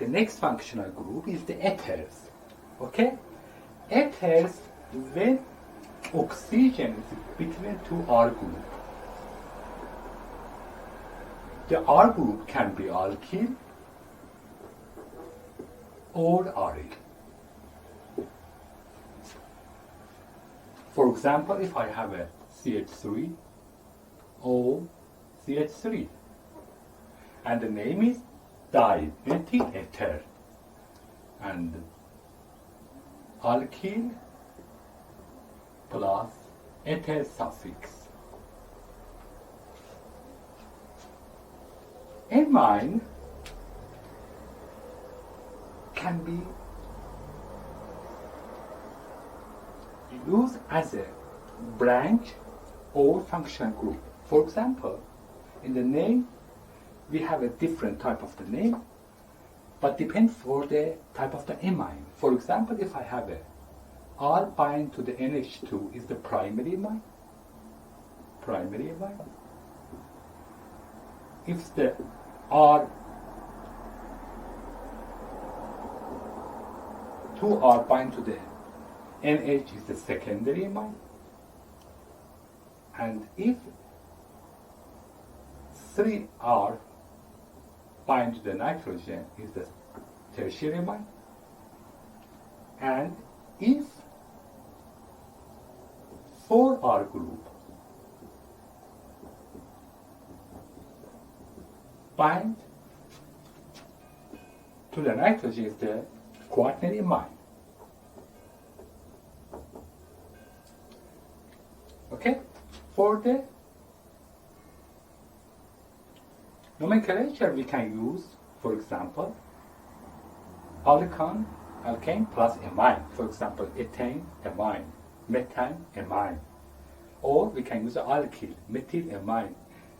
The next functional group is the ethers. Okay? Ethers, when oxygen is between two R groups, the R group can be alkyl or aryl. For example, if I have a CH3 or CH3, and the name is dimethyl ether, and alkyl plus ether suffix. Amine can be used as a branch or functional group. For example, in the name, we have a different type of the name, but depends for the type of the amine. For example, if I have a R bind to the NH2 is the primary amine. If the R 2R bind to the NH is the secondary amine, and if 3R bind to the nitrogen is the tertiary amine, and if 4R group bind to the nitrogen is the quaternary amine. Okay? For the nomenclature we can use, for example, alkane plus amine. For example, ethane, amine, methane, amine. Or we can use alkyl, methyl amine,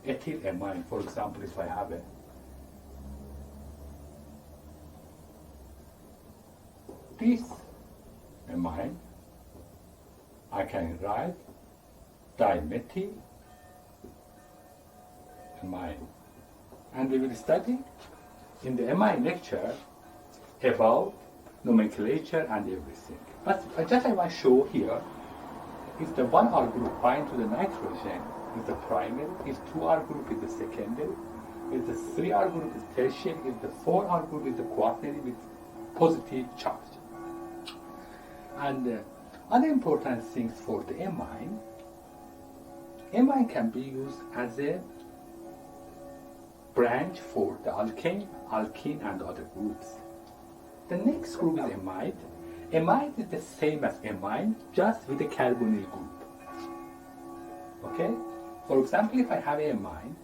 ethyl amine. For example, if I have a this amine, I can write dimethyl amine. And we will study in the amine lecture about nomenclature and everything. But I want to show here, if the 1R group bind to the nitrogen is the primary, if 2R group is the secondary, if the 3R group is tertiary, if the 4R group is the quaternary with positive charge. And other important things for the amine can be used as a branch for the alkane, and other groups. The next group is amide. Amide is the same as amine, just with a carbonyl group. Okay? For example, if I have amine,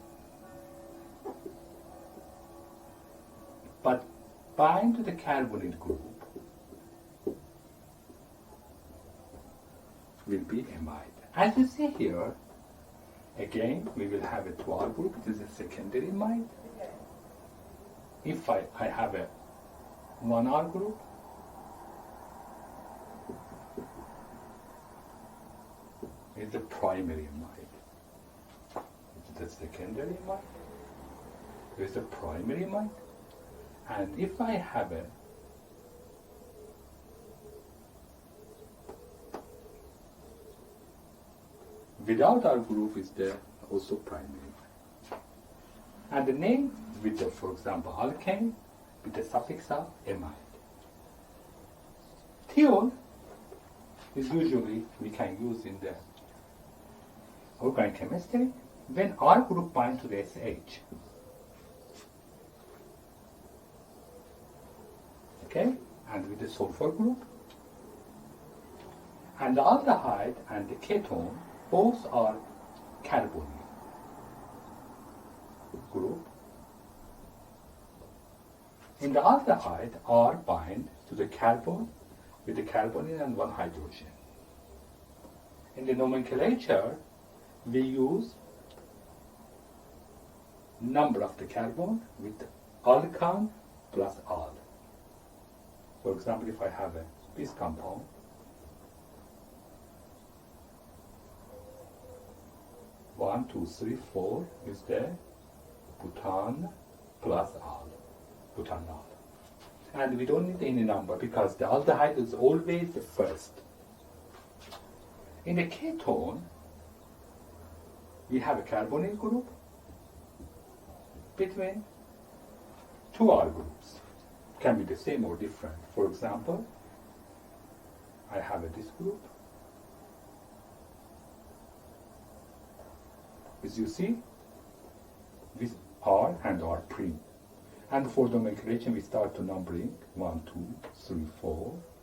but bind to the carbonyl group, will be amide. As you see here, again, we will have a 2R group, it is a secondary amide. If I have a 1R group, it's the primary amide. It's the secondary amide. It's the primary amide. And if I have a without our group is the also primary. And the name with the, for example, alkane with the suffix of amide. Thiol is usually we can use in the organic chemistry when R group binds to the SH. Okay, and with the sulfur group. And the aldehyde and the ketone both are carbonyl group. In the aldehyde, R bind to the carbon with the carbonyl and one hydrogen. In the nomenclature, we use number of the carbon with alkane plus al. For example, if I have this compound, 1, 2, 3, 4 is the butan plus al, butanol. And we don't need any number because the aldehyde is always the first. In the ketone, we have a carbonyl group between two R groups. Can be the same or different. For example, I have this group. As you see, this R and R prime. And for the nomenclature, we start to numbering 1, 2, 3, 4,